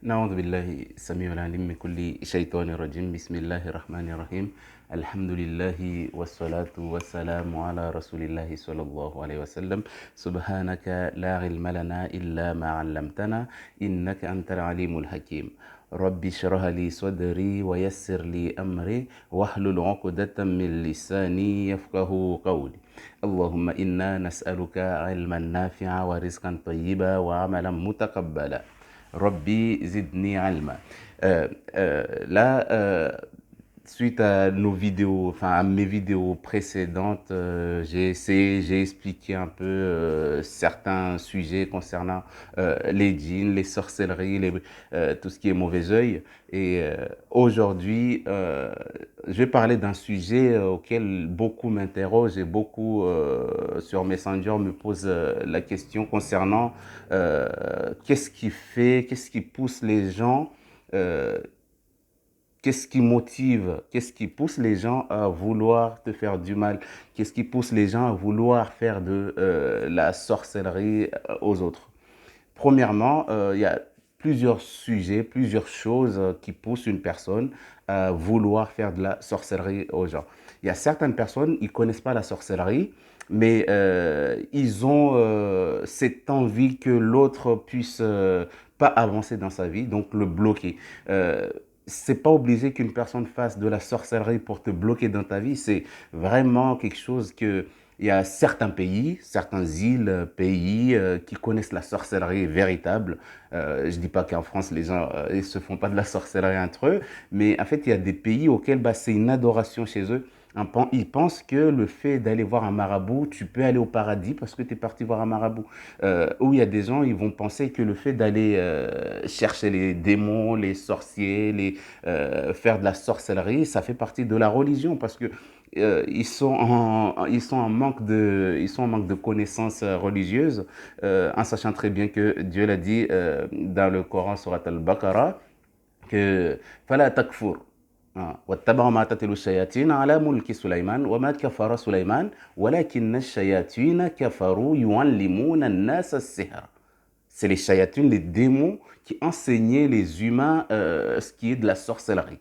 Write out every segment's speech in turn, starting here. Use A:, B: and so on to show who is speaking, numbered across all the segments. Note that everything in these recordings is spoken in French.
A: نعوذ بالله السميع العليم من كل شيطان رجيم بسم الله الرحمن الرحيم الحمد لله والصلاة والسلام على رسول الله صلى الله عليه وسلم سبحانك لا علم لنا إلا ما علمتنا إنك أنت العليم الحكيم ربي اشرح لي صدري ويسر لي أمري واحلل عقدة من لساني يفقه قولي اللهم إنا نسألك علما نافعا ورزقا طيبا وعملا متقبلا Rabbi zidni alma. Là, suite à nos vidéos, enfin à mes vidéos précédentes, j'ai expliqué un peu certains sujets concernant les djinns, les sorcelleries, tout ce qui est mauvais œil. Et aujourd'hui, je vais parler d'un sujet auquel beaucoup m'interrogent et beaucoup sur Messenger me posent la question concernant qu'est-ce qui pousse les gens euh, qu'est-ce qui motive, qu'est-ce qui pousse les gens à vouloir te faire du mal? Qu'est-ce qui pousse les gens à vouloir faire de la sorcellerie aux autres? Premièrement, il y a plusieurs sujets, plusieurs choses qui poussent une personne à vouloir faire de la sorcellerie aux gens. Il y a certaines personnes, ils ne connaissent pas la sorcellerie, mais ils ont cette envie que l'autre puisse pas avancer dans sa vie, donc le bloquer. C'est pas obligé qu'une personne fasse de la sorcellerie pour te bloquer dans ta vie, c'est vraiment quelque chose que il y a certains pays, certaines îles, pays qui connaissent la sorcellerie véritable. Je dis pas qu'en France, les gens ils se font pas de la sorcellerie entre eux, mais en fait, il y a des pays auxquels bah, c'est une adoration chez eux. Ils pensent que le fait d'aller voir un marabout, tu peux aller au paradis parce que tu es parti voir un marabout. Où il y a des gens, ils vont penser que le fait d'aller chercher les démons, les sorciers, faire de la sorcellerie, ça fait partie de la religion parce que ils sont en manque de connaissances religieuses, en sachant très bien que Dieu l'a dit dans le Coran, surat al-Baqarah, que فلا تكفر واتبعوا ما تتلو الشياطين على ملك سليمان وما كفر سليمان ولكن الشياطين كفروا يعلمون الناس السحر. C'est les shayatines, les démons qui enseignaient les humains ce qui est de la sorcellerie.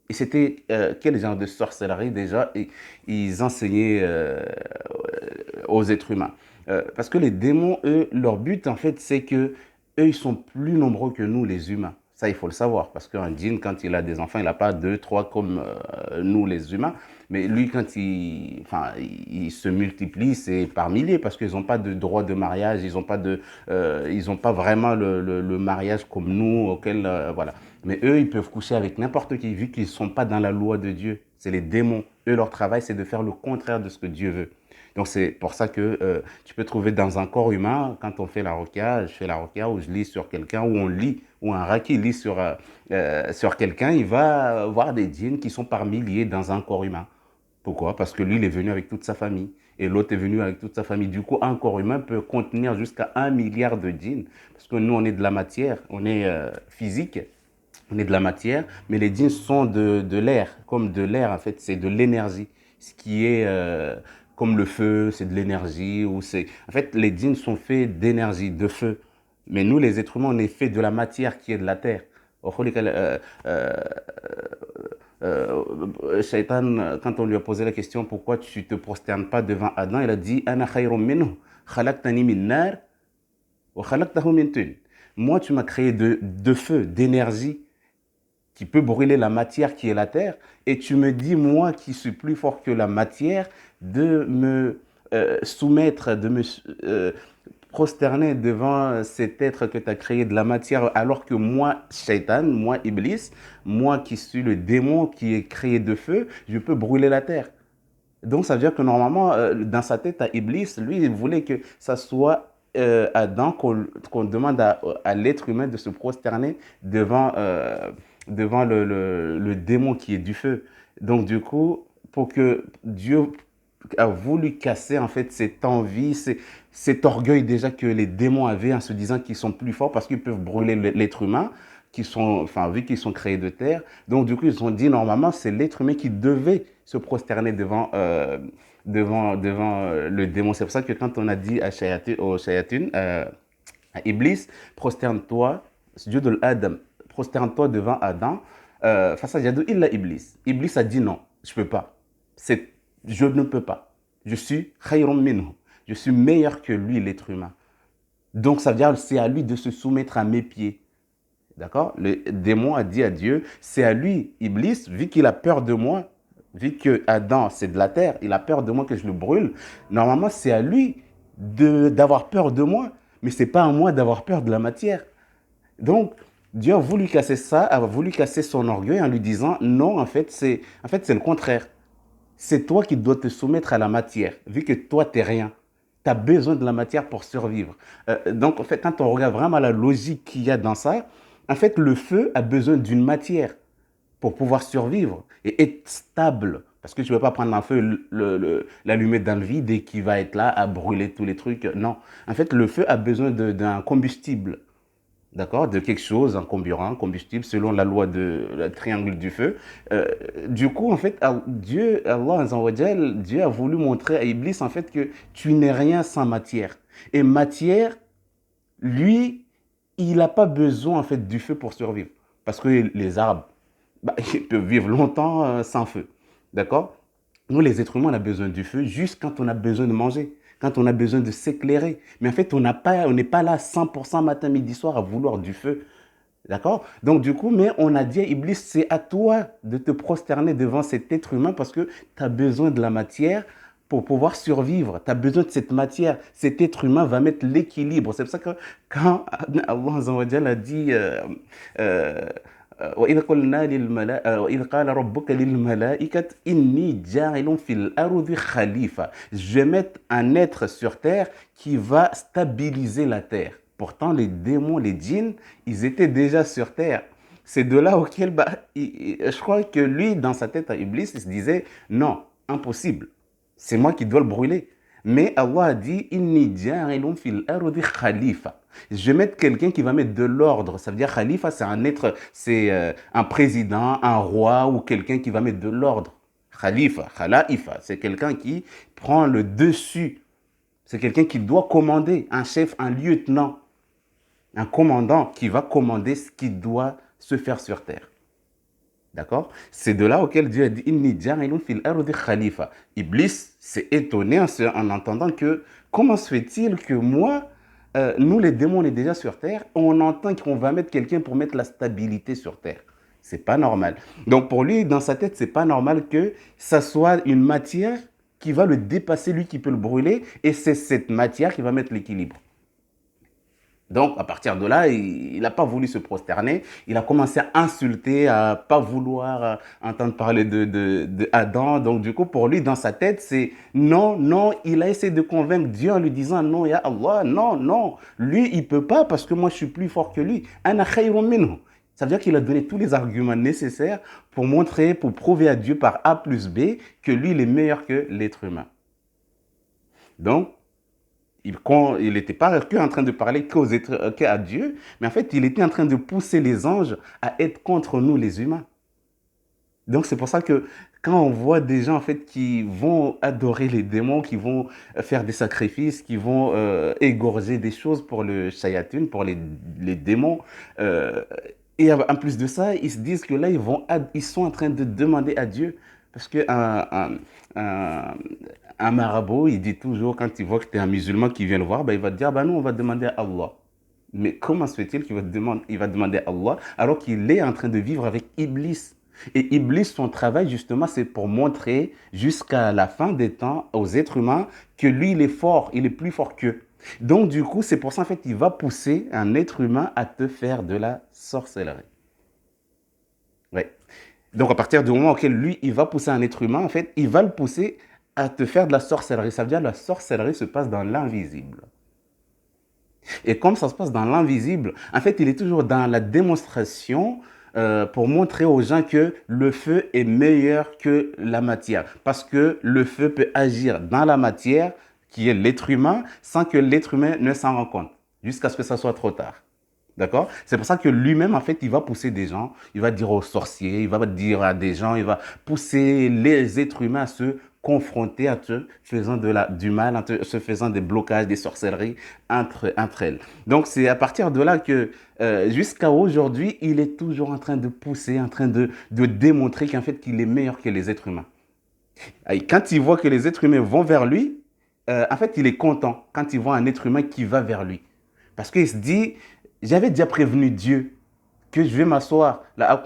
A: Et c'était quel genre de sorcellerie déjà ils enseignaient aux êtres humains. Parce que les démons, eux, leur but en fait, c'est que eux, ils sont plus nombreux que nous, les humains. Ça, il faut le savoir. Parce qu'un djinn, quand il a des enfants, il n'a pas deux, trois comme nous, les humains. Mais lui, quand il se multiplie, c'est par milliers parce qu'ils n'ont pas de droit de mariage, ils n'ont pas vraiment le mariage comme nous, auquel, voilà. Mais eux, ils peuvent coucher avec n'importe qui, vu qu'ils ne sont pas dans la loi de Dieu. C'est les démons. Eux, leur travail, c'est de faire le contraire de ce que Dieu veut. Donc, c'est pour ça que tu peux trouver dans un corps humain, quand on fait la roquia, je fais la roquia, ou je lis sur quelqu'un, ou on lit, ou un raki lit sur quelqu'un, il va voir des djinns qui sont par milliers dans un corps humain. Pourquoi? Parce que lui, il est venu avec toute sa famille. Et l'autre est venu avec toute sa famille. Du coup, un corps humain peut contenir jusqu'à 1 milliard de djinns. Parce que nous, on est de la matière, on est physique, on est de la matière, mais les djinns sont de l'air. Comme de l'air, en fait, c'est de l'énergie. Ce qui est comme le feu, c'est de l'énergie. En fait, les djinns sont faits d'énergie, de feu. Mais nous, les êtres humains, on est faits de la matière qui est de la terre. Shaitan, quand on lui a posé la question pourquoi tu te prosternes pas devant Adam, il a dit Ana khayrun minhu, khalaqtani min nar wa khalaqtahu min tin. Moi, tu m'as créé de feu, d'énergie qui peut brûler la matière qui est la terre, et tu me dis, moi qui suis plus fort que la matière, de me soumettre, de me prosterner devant cet être que tu as créé de la matière, alors que moi, Shaitan, moi, Iblis, moi qui suis le démon qui est créé de feu, je peux brûler la terre. Donc, ça veut dire que normalement, dans sa tête, à Iblis, lui, il voulait que ça soit Adam qu'on demande à l'être humain de se prosterner devant le démon qui est du feu. Donc, du coup, pour que Dieu a voulu casser en fait cette envie, cet orgueil déjà que les démons avaient en se disant qu'ils sont plus forts parce qu'ils peuvent brûler l'être humain, vu qu'ils sont créés de terre. Donc du coup, ils ont dit normalement c'est l'être humain qui devait se prosterner devant le démon. C'est pour ça que quand on a dit au shayatin, à Iblis, prosterne-toi, Dieu de l'Adam. prosterne-toi devant Adam. Fasajadu illa Iblis. Iblis a dit non, je ne peux pas. Je ne peux pas. Je suis khayrun minhu. Je suis meilleur que lui, l'être humain. Donc, ça veut dire c'est à lui de se soumettre à mes pieds. D'accord? Le démon a dit à Dieu, c'est à lui, Iblis, vu qu'il a peur de moi, vu que Adam, c'est de la terre, il a peur de moi que je le brûle. Normalement, c'est à lui d'avoir peur de moi, mais ce n'est pas à moi d'avoir peur de la matière. Donc, Dieu a voulu casser ça, a voulu casser son orgueil en lui disant, non, en fait, c'est le contraire. C'est toi qui dois te soumettre à la matière, vu que toi, tu n'es rien. Tu as besoin de la matière pour survivre. Donc, en fait, quand on regarde vraiment la logique qu'il y a dans ça, en fait, le feu a besoin d'une matière pour pouvoir survivre et être stable. Parce que tu ne peux pas prendre un feu, l'allumer dans le vide et qui va être là à brûler tous les trucs. Non. En fait, le feu a besoin d'un combustible. D'accord? De quelque chose, un comburant, combustible, selon la loi de le triangle du feu. Du coup, en fait, Dieu, Allah Azzawajal, Dieu a voulu montrer à Iblis, en fait, que tu n'es rien sans matière. Et matière, lui, il n'a pas besoin, en fait, du feu pour survivre. Parce que les arbres, ils peuvent vivre longtemps sans feu. D'accord? Nous, les êtres humains, on a besoin du feu juste quand on a besoin de manger, quand on a besoin de s'éclairer. Mais en fait, on n'est pas là 100% matin, midi, soir à vouloir du feu. D'accord? Donc, du coup, mais on a dit à Iblis, c'est à toi de te prosterner devant cet être humain parce que tu as besoin de la matière pour pouvoir survivre. Tu as besoin de cette matière. Cet être humain va mettre l'équilibre. C'est pour ça que quand Allah Azza wa Jalla a dit euh, وإذ قلنا وإذ قال ربك للملائكة إني جاعل في الأرض خليفة. Je vais mettre un être sur terre qui va stabiliser la terre. Pourtant, les démons, les djinns, ils étaient déjà sur terre. C'est de là auquel, je crois que lui, dans sa tête à Iblis, il se disait, non, impossible. C'est moi qui dois le brûler. Mais Allah a dit, Inni ja'ilun fil ardi khalifa. Je vais mettre quelqu'un qui va mettre de l'ordre. Ça veut dire khalifa, c'est un être, c'est un président, un roi ou quelqu'un qui va mettre de l'ordre. Khalifa, khalaifa, c'est quelqu'un qui prend le dessus. C'est quelqu'un qui doit commander, un chef, un lieutenant, un commandant qui va commander ce qui doit se faire sur terre. D'accord? C'est de là auquel Dieu a dit Inni ja'ilun fil ardi khalifa. Iblis s'est étonné en entendant que comment se fait-il que moi, nous les démons, on est déjà sur terre, on entend qu'on va mettre quelqu'un pour mettre la stabilité sur terre. C'est pas normal. Donc pour lui, dans sa tête, c'est pas normal que ça soit une matière qui va le dépasser, lui qui peut le brûler, et c'est cette matière qui va mettre l'équilibre. Donc, à partir de là, il n'a pas voulu se prosterner. Il a commencé à insulter, à pas vouloir entendre parler de Adam. Donc, du coup, pour lui, dans sa tête, c'est non, non. Il a essayé de convaincre Dieu en lui disant non, ya Allah, non, non. Lui, il peut pas parce que moi, je suis plus fort que lui. Ana khayrun minhu. Ça veut dire qu'il a donné tous les arguments nécessaires pour montrer, pour prouver à Dieu par A plus B que lui, il est meilleur que l'être humain. Donc, il n'était pas que en train de parler qu'à Dieu, mais en fait, il était en train de pousser les anges à être contre nous, les humains. Donc, c'est pour ça que quand on voit des gens en fait, qui vont adorer les démons, qui vont faire des sacrifices, qui vont égorger des choses pour le shayatun, pour les démons, et en plus de ça, ils se disent que là, ils sont en train de demander à Dieu. Parce qu'un marabout, il dit toujours, quand il voit que tu es un musulman qui vient le voir, ben, il va te dire, ben, nous, on va demander à Allah. Mais comment se fait-il qu'il va demander à Allah alors qu'il est en train de vivre avec Iblis? Et Iblis, son travail, justement, c'est pour montrer jusqu'à la fin des temps aux êtres humains que lui, il est fort, il est plus fort qu'eux. Donc, du coup, c'est pour ça, en fait, il va pousser un être humain à te faire de la sorcellerie. Ouais. Donc, à partir du moment auquel lui, il va pousser un être humain, en fait, il va le pousser à te faire de la sorcellerie. Ça veut dire que la sorcellerie se passe dans l'invisible. Et comme ça se passe dans l'invisible, en fait, il est toujours dans la démonstration pour montrer aux gens que le feu est meilleur que la matière. Parce que le feu peut agir dans la matière, qui est l'être humain, sans que l'être humain ne s'en rende compte, jusqu'à ce que ça soit trop tard. D'accord? C'est pour ça que lui-même, en fait, il va pousser des gens, il va dire aux sorciers, il va dire à des gens, il va pousser les êtres humains à se confrontées en te faisant du mal, en te se faisant des blocages, des sorcelleries entre elles. Donc c'est à partir de là que jusqu'à aujourd'hui, il est toujours en train de pousser, en train de démontrer qu'en fait qu'il est meilleur que les êtres humains. Et quand il voit que les êtres humains vont vers lui, en fait il est content quand il voit un être humain qui va vers lui. Parce qu'il se dit, j'avais déjà prévenu Dieu que je vais m'asseoir là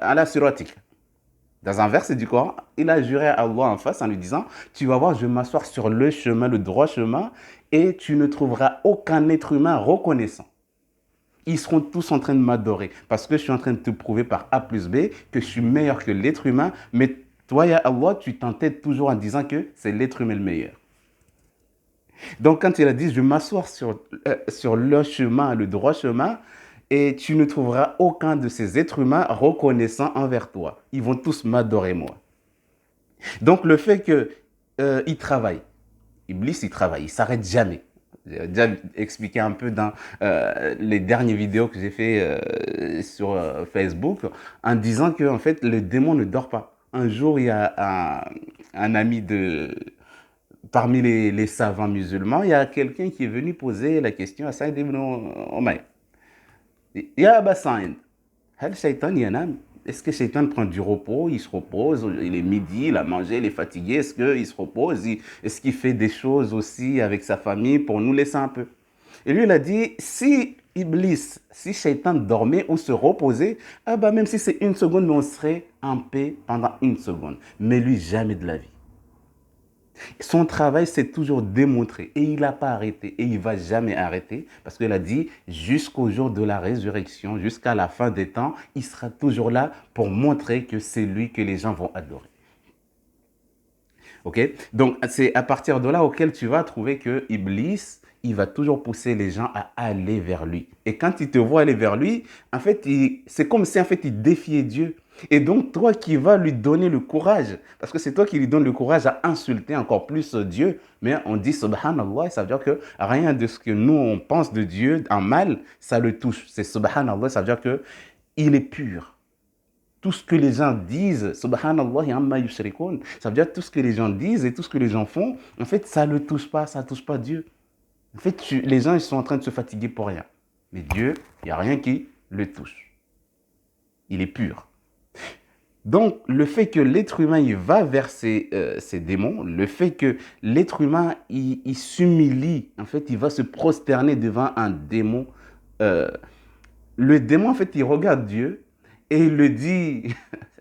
A: à la suratik. Dans un verset du Coran, il a juré à Allah en face en lui disant, tu vas voir, je vais m'asseoir sur le chemin, le droit chemin, et tu ne trouveras aucun être humain reconnaissant. Ils seront tous en train de m'adorer parce que je suis en train de te prouver par A plus B que je suis meilleur que l'être humain, mais toi, ya Allah, tu t'entêtes toujours en disant que c'est l'être humain le meilleur. Donc, quand il a dit, je vais m'asseoir sur le chemin, le droit chemin, et tu ne trouveras aucun de ces êtres humains reconnaissant envers toi. Ils vont tous m'adorer, moi. Donc, le fait qu'il travaille, Iblis, il travaille, il ne s'arrête jamais. J'ai déjà expliqué un peu dans les dernières vidéos que j'ai fait sur Facebook en disant que en fait, le démon ne dort pas. Un jour, il y a un ami parmi les savants musulmans, il y a quelqu'un qui est venu poser la question à Saïd ibn Umayr. Ya Aba Saïd, hal shaitan yanam? Est-ce que Shaitan prend du repos, il se repose, il est midi, il a mangé, il est fatigué, est-ce qu'il se repose, est-ce qu'il fait des choses aussi avec sa famille pour nous laisser un peu? Et lui, il a dit, si Iblis, si Shaitan dormait ou se reposait, ah bah même si c'est une seconde, mais on serait en paix pendant une seconde. Mais lui, jamais de la vie. Son travail, c'est toujours démontré et il n'a pas arrêté et il ne va jamais arrêter parce qu'il a dit jusqu'au jour de la résurrection, jusqu'à la fin des temps, il sera toujours là pour montrer que c'est lui que les gens vont adorer. Ok? Donc, c'est à partir de là auquel tu vas trouver que Iblis, il va toujours pousser les gens à aller vers lui. Et quand il te voit aller vers lui, en fait, c'est comme si en fait, il défiait Dieu. Et donc, toi qui vas lui donner le courage, parce que c'est toi qui lui donnes le courage à insulter encore plus Dieu, mais on dit subhanallah, ça veut dire que rien de ce que nous, on pense de Dieu en mal, ça le touche. C'est subhanallah, ça veut dire que il est pur. Tout ce que les gens disent, subhanallah, amma yushrikun, ça veut dire tout ce que les gens disent et tout ce que les gens font, en fait, ça ne le touche pas, ça ne touche pas Dieu. En fait, les gens, ils sont en train de se fatiguer pour rien. Mais Dieu, il n'y a rien qui le touche. Il est pur. Donc, le fait que l'être humain, il va vers ces démons, le fait que l'être humain, il s'humilie, en fait, il va se prosterner devant un démon. euh, le démon, en fait, il regarde Dieu et il le dit,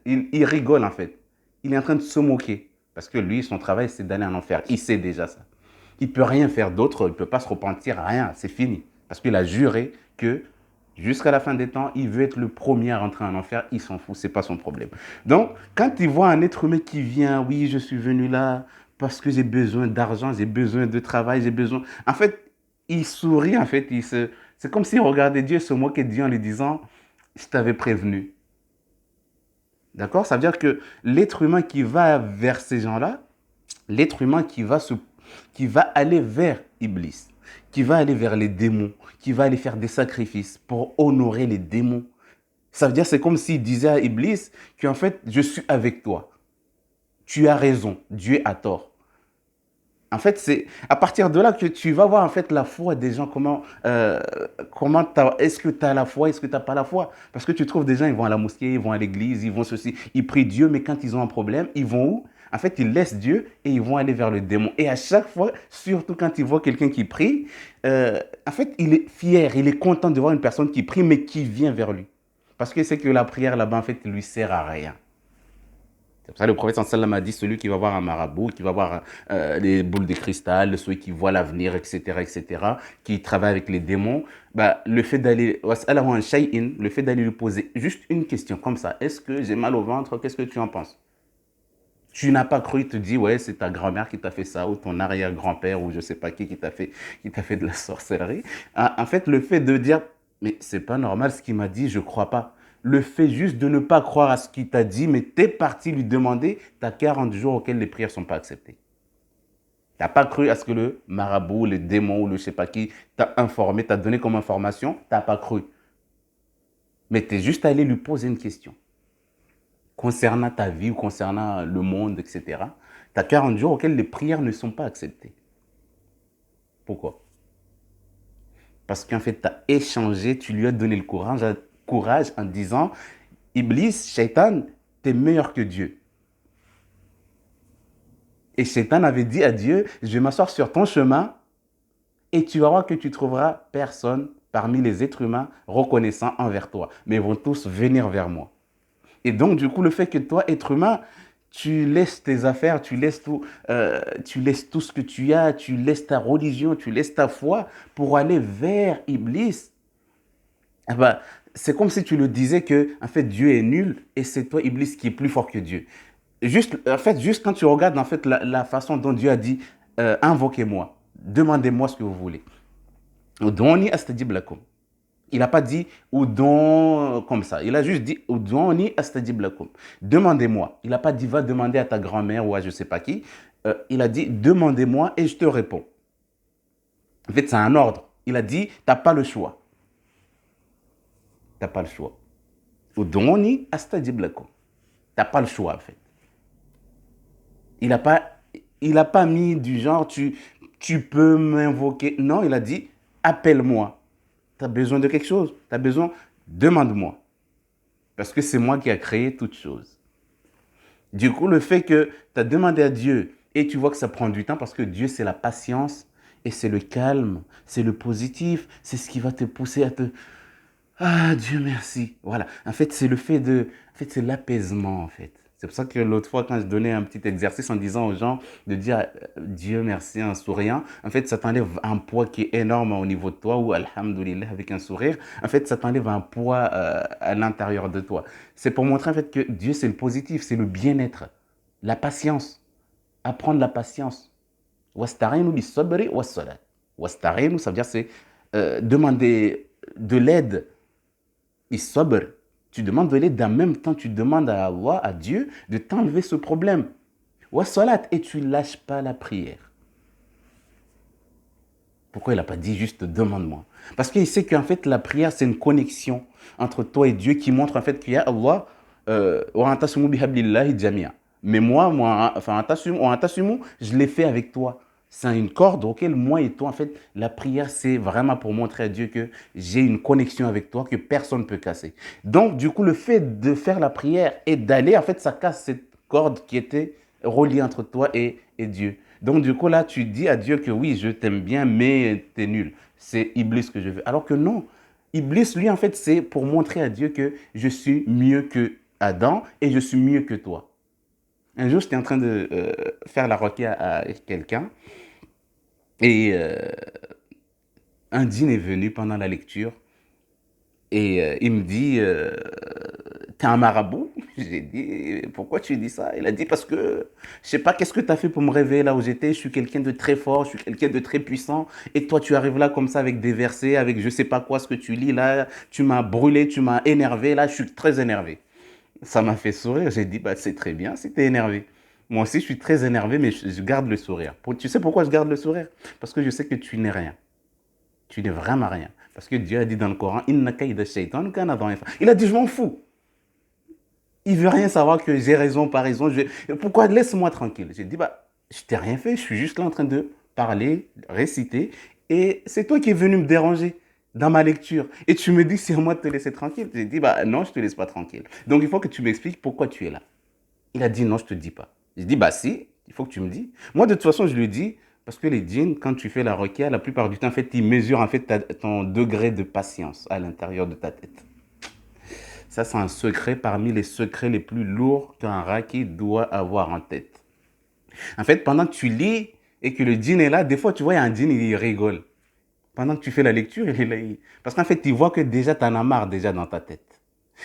A: il rigole, en fait. Il est en train de se moquer. Parce que lui, son travail, c'est d'aller en enfer. Il sait déjà ça. Il ne peut rien faire d'autre, il ne peut pas se repentir, rien, c'est fini. Parce qu'il a juré que jusqu'à la fin des temps, il veut être le premier à rentrer en enfer, il s'en fout, ce n'est pas son problème. Donc, quand il voit un être humain qui vient, oui, je suis venu là parce que j'ai besoin d'argent, j'ai besoin de travail, j'ai besoin... En fait, il sourit, en fait, c'est comme s'il regardait Dieu se moquait de Dieu en lui disant, je t'avais prévenu. D'accord? Ça veut dire que l'être humain qui va vers ces gens-là, l'être humain qui va aller vers Iblis, qui va aller vers les démons, qui va aller faire des sacrifices pour honorer les démons. Ça veut dire, c'est comme s'il disait à Iblis qu'en fait, je suis avec toi. Tu as raison, Dieu a tort. En fait, c'est à partir de là que tu vas voir en fait la foi des gens, est-ce que tu as la foi, est-ce que tu n'as pas la foi. Parce que tu trouves des gens, ils vont à la mosquée, ils vont à l'église, ils vont ceci, ils prient Dieu, mais quand ils ont un problème, ils vont où? En fait, ils laissent Dieu et ils vont aller vers le démon. Et à chaque fois, surtout quand ils voient quelqu'un qui prie, en fait, il est fier, il est content de voir une personne qui prie, mais qui vient vers lui. Parce que c'est que la prière là-bas, en fait, ne lui sert à rien. C'est pour ça que le prophète sallam a dit, celui qui va voir un marabout, qui va voir les boules de cristal, celui qui voit l'avenir, etc., qui travaille avec les démons, bah, le fait d'aller lui poser juste une question comme ça, est-ce que j'ai mal au ventre, qu'est-ce que tu en penses? Tu n'as pas cru, te dis, ouais, c'est ta grand-mère qui t'a fait ça, ou ton arrière-grand-père, ou je ne sais pas qui t'a fait de la sorcellerie. En fait, le fait de dire, mais c'est pas normal ce qu'il m'a dit, je ne crois pas. Le fait juste de ne pas croire à ce qu'il t'a dit, mais tu es parti lui demander, tu as 40 jours auxquels les prières ne sont pas acceptées. Tu n'as pas cru à ce que le marabout, le démon ou le je ne sais pas qui t'a informé, t'a donné comme information, tu n'as pas cru. Mais tu es juste allé lui poser une question concernant ta vie ou concernant le monde, etc. Tu as 40 jours auxquels les prières ne sont pas acceptées. Pourquoi? Parce qu'en fait, tu as échangé, tu lui as donné le courage en disant, Iblis, Shaitan, t'es meilleur que Dieu. Et Shaitan avait dit à Dieu, je vais m'asseoir sur ton chemin et tu vas voir que tu trouveras personne parmi les êtres humains reconnaissants envers toi. Mais ils vont tous venir vers moi. Et donc, du coup, le fait que toi, être humain, tu laisses tes affaires, tu laisses tout ce que tu as, tu laisses ta religion, tu laisses ta foi pour aller vers Iblis. Eh ben, c'est comme si tu le disais que, en fait, Dieu est nul et c'est toi, Iblis, qui est plus fort que Dieu. Juste, en fait, juste quand tu regardes en fait, la façon dont Dieu a dit, invoquez-moi, demandez-moi ce que vous voulez. Ud'uni astajib lakum. Il n'a pas dit Udon comme ça. Il a juste dit Ud'uni astajib lakum. Demandez-moi. Il n'a pas dit va demander à ta grand-mère ou à je ne sais pas qui. Il a dit demandez-moi et je te réponds. En fait, c'est un ordre. Il a dit tu n'as pas le choix. Tu n'as pas le choix. Ud'uni astajib lakum. Tu n'as pas le choix en fait. Il n'a pas, il a pas mis du genre, tu peux m'invoquer. Non, il a dit, appelle-moi. Tu as besoin de quelque chose. Tu as besoin, demande-moi. Parce que c'est moi qui a créé toutes choses. Du coup, le fait que tu as demandé à Dieu et tu vois que ça prend du temps parce que Dieu, c'est la patience et c'est le calme, c'est le positif, c'est ce qui va te pousser à te... Ah, Dieu merci. Voilà. En fait, c'est le fait de... En fait, c'est l'apaisement, en fait. C'est pour ça que l'autre fois, quand je donnais un petit exercice en disant aux gens de dire Dieu merci en souriant, en fait, ça t'enlève un poids qui est énorme au niveau de toi ou Alhamdulillah avec un sourire. En fait, ça t'enlève un poids à l'intérieur de toi. C'est pour montrer en fait que Dieu, c'est le positif, c'est le bien-être, la patience. Apprendre la patience. Wasta'inu bis sabri was salat. Wasta'inu, ça veut dire c'est demander de l'aide. Sabr, tu demandes de l'aide, en même temps tu demandes à Allah, à Dieu, de t'enlever ce problème. Wa salat, et tu lâches pas la prière. Pourquoi il n'a pas dit juste demande-moi? Parce qu'il sait qu'en fait la prière c'est une connexion entre toi et Dieu qui montre en fait qu'il y a Allah wa antasumu bihablillahi jamia. Mais moi, enfin, je l'ai fait avec toi. C'est une corde auquel moi et toi, en fait, la prière, c'est vraiment pour montrer à Dieu que j'ai une connexion avec toi que personne ne peut casser. Donc, du coup, le fait de faire la prière et d'aller, en fait, ça casse cette corde qui était reliée entre toi et Dieu. Donc, du coup, là, tu dis à Dieu que oui, je t'aime bien, mais t'es nul. C'est Iblis que je veux. Alors que non. Iblis, lui, en fait, c'est pour montrer à Dieu que je suis mieux que Adam et je suis mieux que toi. Un jour, j'étais en train de faire la requête à quelqu'un et un djinn est venu pendant la lecture et il me dit t'es un marabout? J'ai dit pourquoi tu dis ça? Il a dit parce que je sais pas qu'est-ce que tu as fait pour me réveiller là où j'étais. Je suis quelqu'un de très fort, je suis quelqu'un de très puissant et toi tu arrives là comme ça avec des versets, avec je sais pas quoi ce que tu lis là. Tu m'as brûlé, tu m'as énervé. Là, je suis très énervé. Ça m'a fait sourire. J'ai dit, bah, c'est très bien si tu es énervé. Moi aussi, je suis très énervé, mais je garde le sourire. Tu sais pourquoi je garde le sourire? Parce que je sais que tu n'es rien. Tu n'es vraiment rien. Parce que Dieu a dit dans le Coran, Inna kayda shaytan kana da'ifa. Il a dit, je m'en fous. Il veut rien savoir que j'ai raison, pas raison. Pourquoi? Laisse-moi tranquille. J'ai dit, bah, je t'ai rien fait. Je suis juste là en train de parler, réciter. Et c'est toi qui es venu me déranger dans ma lecture. Et tu me dis, c'est à moi de te laisser tranquille. J'ai dit, bah, non, je te laisse pas tranquille. Donc, il faut que tu m'expliques pourquoi tu es là. Il a dit, non, je te dis pas. J'ai dit, bah, si, il faut que tu me dis. Moi, de toute façon, je lui dis, parce que les djinns, quand tu fais la requête, la plupart du temps, en fait, ils mesurent en fait ton degré de patience à l'intérieur de ta tête. Ça, c'est un secret parmi les secrets les plus lourds qu'un raki doit avoir en tête. En fait, pendant que tu lis et que le djinn est là, des fois, tu vois, il y a un djinn, il rigole. Pendant que tu fais la lecture, il est là. Parce qu'en fait, il voit que déjà, tu en as marre déjà dans ta tête.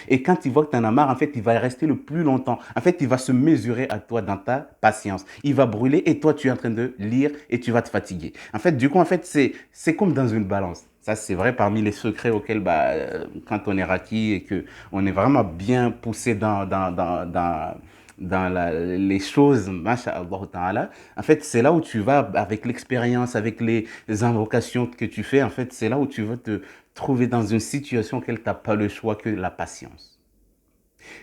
A: Et quand il voit que tu en as marre, en fait, il va rester le plus longtemps. En fait, il va se mesurer à toi dans ta patience. Il va brûler et toi, tu es en train de lire et tu vas te fatiguer. En fait, du coup, en fait, c'est comme dans une balance. Ça, c'est vrai parmi les secrets auxquels, bah, quand on est raki et qu'on est vraiment bien poussé dans les choses, masha'Allah ta'ala, en fait, c'est là où tu vas, avec l'expérience, avec les invocations que tu fais, en fait, c'est là où tu vas te trouver dans une situation où tu n'as pas le choix que la patience.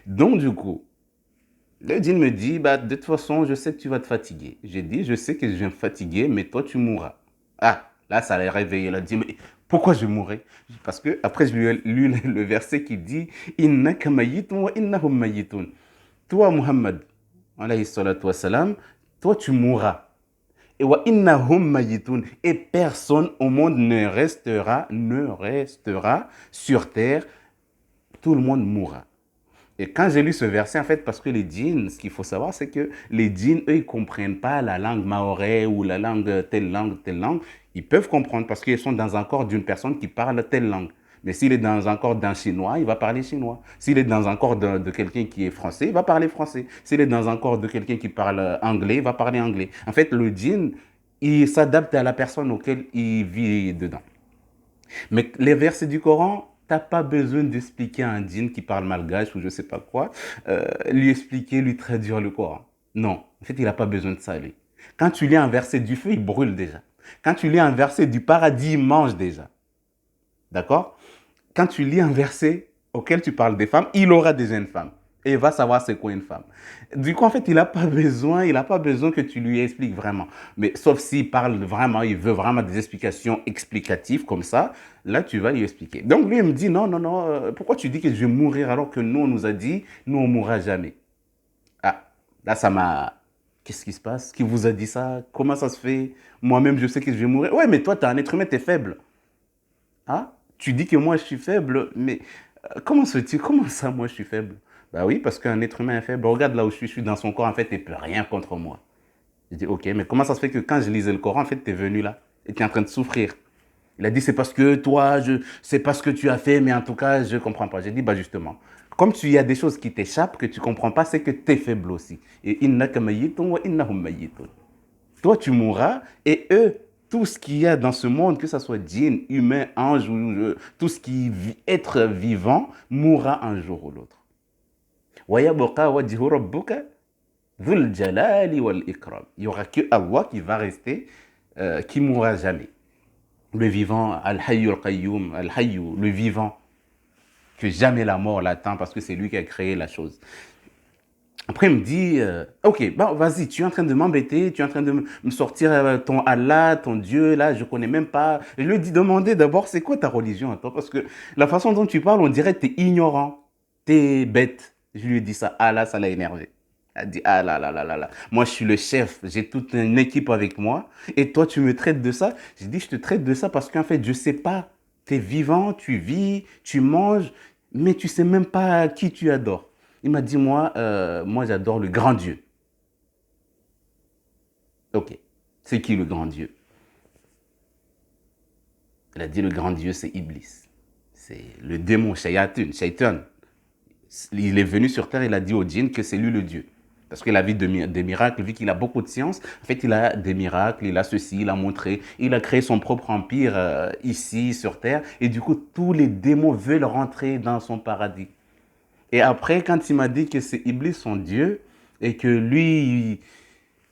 A: Donc, du coup, Le djinn me dit, bah, de toute façon, je sais que tu vas te fatiguer. J'ai dit, je sais que je vais me fatiguer, mais toi, tu mourras. Ah, là, ça l'a réveillé. Il a dit, mais pourquoi je mourrais? Parce que après, je lui ai lu le verset qui dit, Innaka mayitun wa innahum mayitun. Toi, Muhammad, alayhi salatu wassalam, toi, tu mourras. Et wa innahum mayitun. Et personne au monde ne restera sur terre. Tout le monde mourra. Et quand j'ai lu ce verset, en fait, parce que les djinns, ce qu'il faut savoir, c'est que les djinns, eux, ils ne comprennent pas la langue mahorais ou la langue, telle langue, telle langue. Ils peuvent comprendre parce qu'ils sont dans un corps d'une personne qui parle telle langue. Mais s'il est dans un corps d'un Chinois, il va parler chinois. S'il est dans un corps de quelqu'un qui est français, il va parler français. S'il est dans un corps de quelqu'un qui parle anglais, il va parler anglais. En fait, le djinn, il s'adapte à la personne auquel il vit dedans. Mais les versets du Coran, t'as pas besoin d'expliquer à un djinn qui parle malgache ou je sais pas quoi, lui expliquer, lui traduire le Coran. Non, en fait, il n'a pas besoin de ça, lui. Quand tu lis un verset du feu, il brûle déjà. Quand tu lis un verset du paradis, il mange déjà. D'accord? Quand tu lis un verset auquel tu parles des femmes, il aura déjà une femme. Et il va savoir c'est quoi une femme. Du coup, en fait, il n'a pas besoin que tu lui expliques vraiment. Mais sauf s'il parle vraiment, il veut vraiment des explications explicatives comme ça, là, tu vas lui expliquer. Donc, lui, il me dit, non, non, non, pourquoi tu dis que je vais mourir alors que nous, on nous a dit, nous, on mourra jamais? Ah, là, ça m'a... Qu'est-ce qui se passe? Qui vous a dit ça? Comment ça se fait? Moi-même, je sais que je vais mourir. Ouais, mais toi, tu es un être humain, tu es faible. Ah, tu dis que moi je suis faible, mais comment se dit, comment ça moi je suis faible? Bah oui, parce qu'un être humain est faible. Regarde là où je suis dans son corps, en fait, il ne peut rien contre moi. Je dis, ok, mais comment ça se fait que quand je lisais le Coran, en fait, tu es venu là et tu es en train de souffrir? Il a dit, c'est parce que toi, c'est pas ce que tu as fait, mais en tout cas, je ne comprends pas. J'ai dit, bah justement, comme tu y a des choses qui t'échappent, que tu ne comprends pas, c'est que tu es faible aussi. Et innaka mayyitun wa innahum mayyitun. Toi, tu mourras et eux, tout ce qu'il y a dans ce monde, que ce soit djinn, humain, ange ou tout ce qui vit, être vivant, mourra un jour ou l'autre. وَيَبْقَى وَجْهُ رَبُّكَ ذُو الْجَلَالِ وَالْإِكْرَامِ. Il n'y aura que Allah qui va rester, qui mourra jamais. Le vivant, Al-Hayyu Al-Qayyum, Al-Hayyu, le vivant, que jamais la mort l'atteint parce que c'est lui qui a créé la chose. Après, il me dit, ok, bon, vas-y, tu es en train de m'embêter, tu es en train de me sortir ton Allah, ton Dieu, là, je connais même pas. Je lui ai dit, demandez d'abord, c'est quoi ta religion, toi? Parce que la façon dont tu parles, on dirait que tu es ignorant, tu es bête. Je lui ai dit ça, ah là, ça l'a énervé. Elle a dit, ah là là là là là, moi je suis le chef, j'ai toute une équipe avec moi, et toi tu me traites de ça? J'ai dit, je te traite de ça parce qu'en fait, je sais pas, tu es vivant, tu vis, tu manges, mais tu sais même pas qui tu adores. Il m'a dit, moi j'adore le grand Dieu. Ok, c'est qui le grand Dieu? Il a dit, le grand Dieu, c'est Iblis. C'est le démon, Shaitan. Il est venu sur terre, il a dit au djinn que c'est lui le Dieu. Parce qu'il a vu des miracles, vu qu'il a beaucoup de science. En fait, il a des miracles, il a ceci, il a montré. Il a créé son propre empire ici, sur terre. Et du coup, tous les démons veulent rentrer dans son paradis. Et après, quand il m'a dit que c'est Iblis son Dieu, et que lui,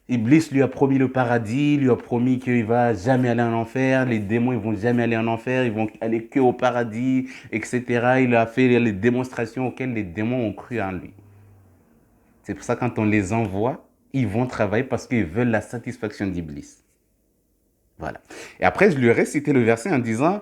A: Iblis lui a promis le paradis, lui a promis qu'il va jamais aller en enfer, les démons ils vont jamais aller en enfer, ils vont aller que au paradis, etc. Il a fait les démonstrations auxquelles les démons ont cru en lui. C'est pour ça que quand on les envoie, ils vont travailler parce qu'ils veulent la satisfaction d'Iblis. Voilà. Et après, je lui ai récité le verset en disant,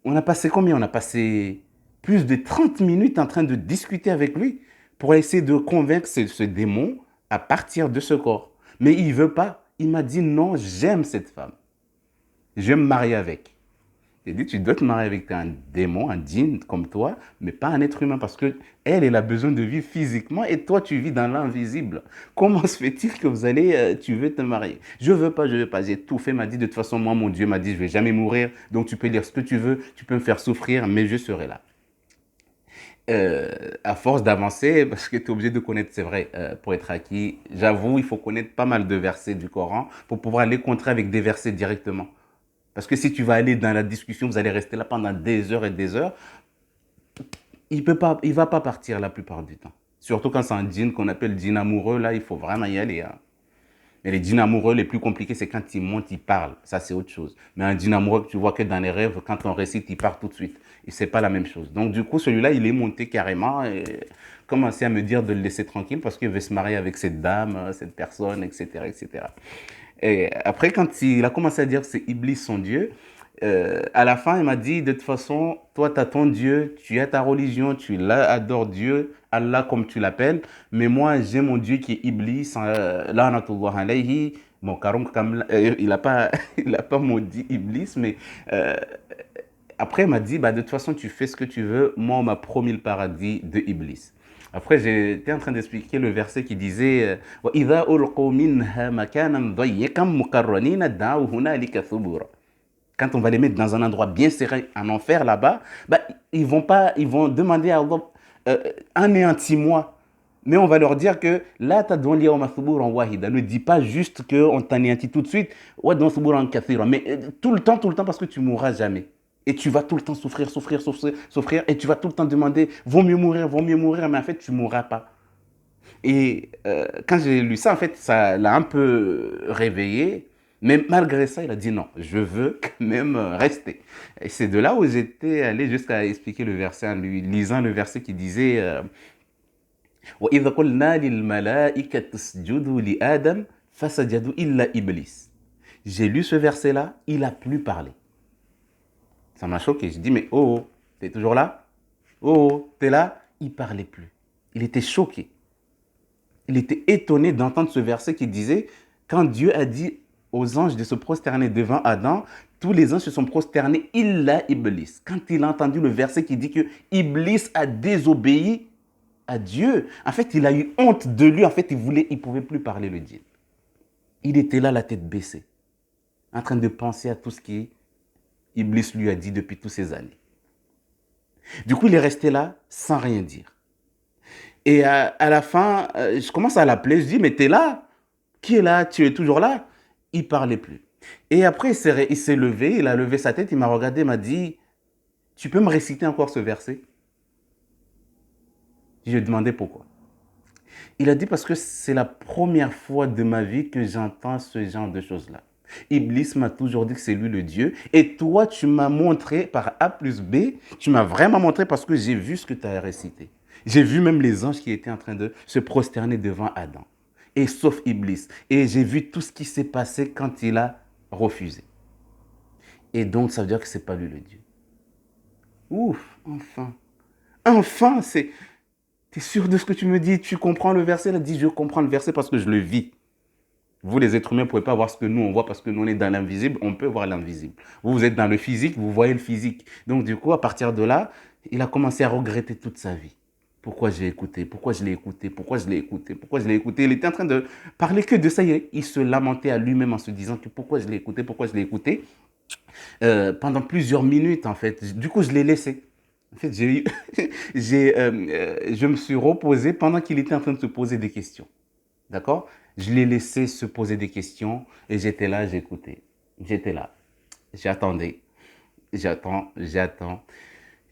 A: on a passé combien? On a passé plus de 30 minutes en train de discuter avec lui pour essayer de convaincre ce démon à partir de ce corps. Mais il ne veut pas. Il m'a dit non, j'aime cette femme. Je vais me marier avec. J'ai dit, tu dois te marier avec un démon, un djinn comme toi, mais pas un être humain parce que elle a besoin de vivre physiquement et toi, tu vis dans l'invisible. Comment se fait-il que tu veux te marier? Je veux pas, je veux pas. J'ai tout fait, m'a dit, de toute façon, moi, mon Dieu m'a dit, je vais jamais mourir. Donc, tu peux dire ce que tu veux, tu peux me faire souffrir, mais je serai là. À force d'avancer, parce que tu es obligé de connaître, c'est vrai, pour être acquis, j'avoue, il faut connaître pas mal de versets du Coran pour pouvoir les contrer avec des versets directement. Parce que si tu vas aller dans la discussion, vous allez rester là pendant des heures et des heures, il va pas partir la plupart du temps. Surtout quand c'est un djinn qu'on appelle djinn amoureux, là, il faut vraiment y aller. Hein. Mais les djinns amoureux les plus compliqués, c'est quand ils montent, ils parlent. Ça, c'est autre chose. Mais un djinn amoureux que tu vois que dans les rêves, quand on récite, il part tout de suite. Et c'est pas la même chose. Donc, du coup, celui-là, il est monté carrément et commençait à me dire de le laisser tranquille parce qu'il veut se marier avec cette dame, cette personne, etc., etc. Et après, quand il a commencé à dire que c'est Iblis son Dieu, à la fin, il m'a dit, de toute façon, toi, tu as ton Dieu, tu as ta religion, tu adores Dieu, Allah comme tu l'appelles, mais moi, j'ai mon Dieu qui est Iblis, la'natullah alayhi. Bon, Karom, il n'a pas, il a pas maudit Iblis, mais euh, après, il m'a dit, bah, de toute façon, tu fais ce que tu veux, moi, on m'a promis le paradis de Iblis. Après, j'étais en train d'expliquer le verset qui disait وَإِذَا أُلْقُوا مِنْهَا مَكَانًا ضَيِّقًا مُقَرَّنِينَ دَعَوْا هُنَالِكَ ثُبُورًا. Quand on va les mettre dans un endroit bien serré, en enfer là-bas, bah, ils vont demander à Allah, anéantis-moi. Mais on va leur dire que là, tu as donné yawma thuburan wahida. Ne dis pas juste qu'on t'anéantit tout de suite, wa don thuburan kathira. Mais tout le temps, parce que tu mourras jamais. Et tu vas tout le temps souffrir, souffrir, souffrir, souffrir. Et tu vas tout le temps demander, vaut mieux mourir, mais en fait, tu ne mourras pas. Et quand j'ai lu ça, en fait, ça l'a un peu réveillé. Mais malgré ça, il a dit non, je veux quand même rester. Et c'est de là où j'étais allé jusqu'à expliquer le verset en lui lisant le verset qui disait وَإِذْ قُلْنَا لِلْمَلَائِكَةِ اسْجُدُوا لِآدَمَ فَسَجَدُوا إِلَّا إِبْلِيسَ. J'ai lu ce verset-là, il a plus parlé. Ça m'a choqué. Je dis mais oh, t'es toujours là? Oh, t'es là? Il parlait plus. Il était choqué. Il était étonné d'entendre ce verset qui disait, quand Dieu a dit aux anges de se prosterner devant Adam, tous les anges se sont prosternés, illa Iblis. Quand il a entendu le verset qui dit que Iblis a désobéi à Dieu, en fait, il a eu honte de lui. En fait, il pouvait plus parler le djinn. Il était là, la tête baissée, en train de penser à tout ce qui Iblis lui a dit depuis toutes ces années. Du coup, il est resté là sans rien dire. Et à la fin, je commence à l'appeler, je dis, mais t'es là? Qui est là? Tu es toujours là? Il parlait plus. Et après, il s'est levé, il a levé sa tête, il m'a regardé, il m'a dit, tu peux me réciter encore ce verset? Je lui ai demandé pourquoi. Il a dit parce que c'est la première fois de ma vie que j'entends ce genre de choses-là. Iblis m'a toujours dit que c'est lui le Dieu. Et toi, tu m'as montré par A plus B, tu m'as vraiment montré parce que j'ai vu ce que tu as récité. J'ai vu même les anges qui étaient en train de se prosterner devant Adam. Et sauf Iblis. Et j'ai vu tout ce qui s'est passé quand il a refusé. Et donc, ça veut dire que ce n'est pas lui le Dieu. Ouf, enfin. Enfin, c'est... Tu es sûr de ce que tu me dis? Tu comprends le verset? Il a dit, je comprends le verset parce que je le vis. Vous, les êtres humains, ne pouvez pas voir ce que nous, on voit parce que nous, on est dans l'invisible. On peut voir l'invisible. Vous êtes dans le physique, vous voyez le physique. Donc, du coup, à partir de là, il a commencé à regretter toute sa vie. Pourquoi j'ai écouté? Pourquoi je l'ai écouté? Pourquoi je l'ai écouté? Pourquoi je l'ai écouté? Il était en train de parler que de ça. Il se lamentait à lui-même en se disant que pourquoi je l'ai écouté? Pourquoi je l'ai écouté? Pendant plusieurs minutes, en fait. Du coup, je l'ai laissé. En fait, je me suis reposé pendant qu'il était en train de se poser des questions. D'accord? Je l'ai laissé se poser des questions et j'étais là, j'écoutais. J'étais là. J'attendais. J'attends.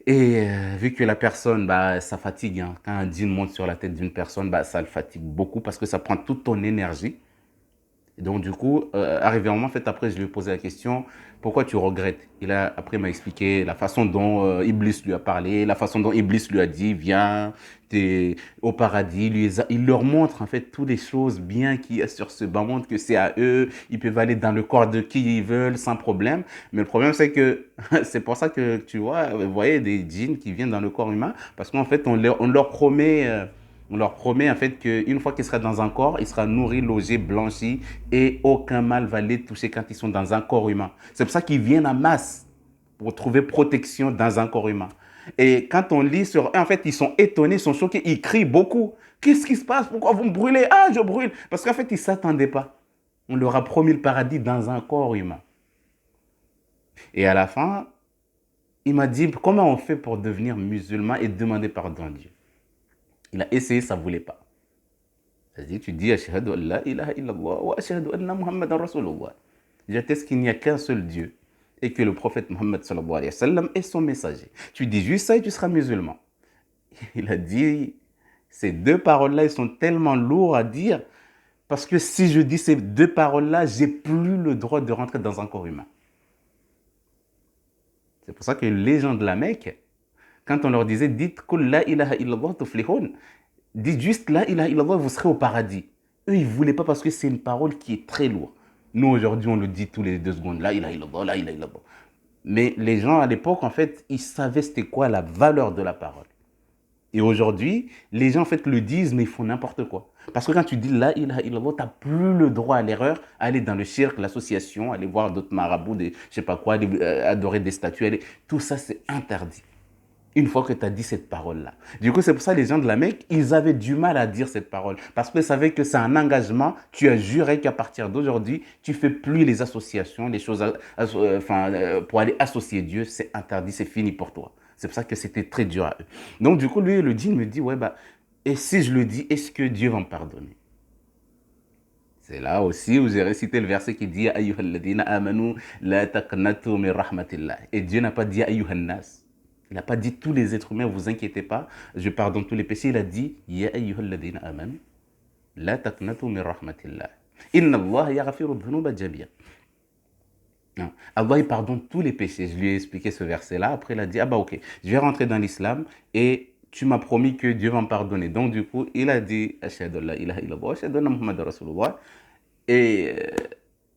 A: Et vu que la personne, bah, ça fatigue. Hein. Quand un djinn monte sur la tête d'une personne, bah, ça le fatigue beaucoup parce que ça prend toute ton énergie. Et donc, du coup, arrivé un moment, en fait, après, je lui ai posé la question, pourquoi tu regrettes? Après, il m'a expliqué la façon dont Iblis lui a parlé, la façon dont Iblis lui a dit, viens, t'es au paradis. Il leur montre, en fait, toutes les choses bien qu'il y a sur ce bas monde, que c'est à eux, ils peuvent aller dans le corps de qui ils veulent sans problème. Mais le problème, c'est que, c'est pour ça que, tu vois, vous voyez des djinns qui viennent dans le corps humain, parce qu'en fait, on leur promet... on leur promet en fait qu'une fois qu'ils seront dans un corps, ils seront nourris, logés, blanchis et aucun mal va les toucher quand ils sont dans un corps humain. C'est pour ça qu'ils viennent en masse pour trouver protection dans un corps humain. Et quand on lit sur eux, en fait, ils sont étonnés, ils sont choqués, ils crient beaucoup. Qu'est-ce qui se passe? Pourquoi vous me brûlez? Ah, je brûle. Parce qu'en fait, ils ne s'attendaient pas. On leur a promis le paradis dans un corps humain. Et à la fin, il m'a dit, comment on fait pour devenir musulman et demander pardon à Dieu? Il a essayé, ça ne voulait pas. C'est-à-dire, tu dis, Ashhadu an la ilaha illallah wa ashhadu anna Muhammadan Rasulullah. J'atteste qu'il n'y a qu'un seul Dieu et que le prophète Mohammed sallallahu alayhi wa sallam est son messager. Tu dis juste ça et tu seras musulman. Il a dit, ces deux paroles-là, elles sont tellement lourdes à dire Parce que si je dis ces deux paroles-là, j'ai plus le droit de rentrer dans un corps humain. C'est pour ça que les gens de la Mecque, quand on leur disait, dites Kul la ilaha illallah tuflihun, dites juste la ilaha illallah, vous serez au paradis. Eux, ils ne voulaient pas parce que c'est une parole qui est très lourde. Nous, aujourd'hui, on le dit tous les 2 secondes, la ilaha illallah, la ilaha illallah. Mais les gens, à l'époque, en fait, ils savaient c'était quoi la valeur de la parole. Et aujourd'hui, les gens, en fait, le disent, mais ils font n'importe quoi. Parce que quand tu dis la ilaha illallah, tu n'as plus le droit à l'erreur, à aller dans le shirk, l'association, aller voir d'autres marabouts, des, je sais pas quoi, adorer des statues. Tout ça, c'est interdit. Une fois que tu as dit cette parole-là. Du coup, c'est pour ça que les gens de la Mecque, ils avaient du mal à dire cette parole. Parce qu'ils savaient que c'est un engagement. Tu as juré qu'à partir d'aujourd'hui, tu ne fais plus les associations, les choses pour aller associer Dieu. C'est interdit, c'est fini pour toi. C'est pour ça que c'était très dur à eux. Donc, du coup, lui, le djinn me dit, ouais, bah, et si je le dis, est-ce que Dieu va me pardonner? C'est là aussi où j'ai récité le verset qui dit, Ayyuhalladhina amanu la taqnatu min rahmatillah. Et Dieu n'a pas dit Ayyuhannas. Il n'a pas dit tous les êtres humains, vous inquiétez pas, je pardonne tous les péchés. Il a dit, Ya ayyuhalladhina amanu la taqnatu min rahmatillah. Inna Allah yaghfiru dhunuba jami'a. Allah, il pardonne tous les péchés. Je lui ai expliqué ce verset-là. Après, il a dit, ah bah ok, je vais rentrer dans l'islam et tu m'as promis que Dieu va me pardonner. Donc, du coup, il a dit, Ashhadu an la ilaha illallah, ashhadu anna Muhammadan Rasulullah. Et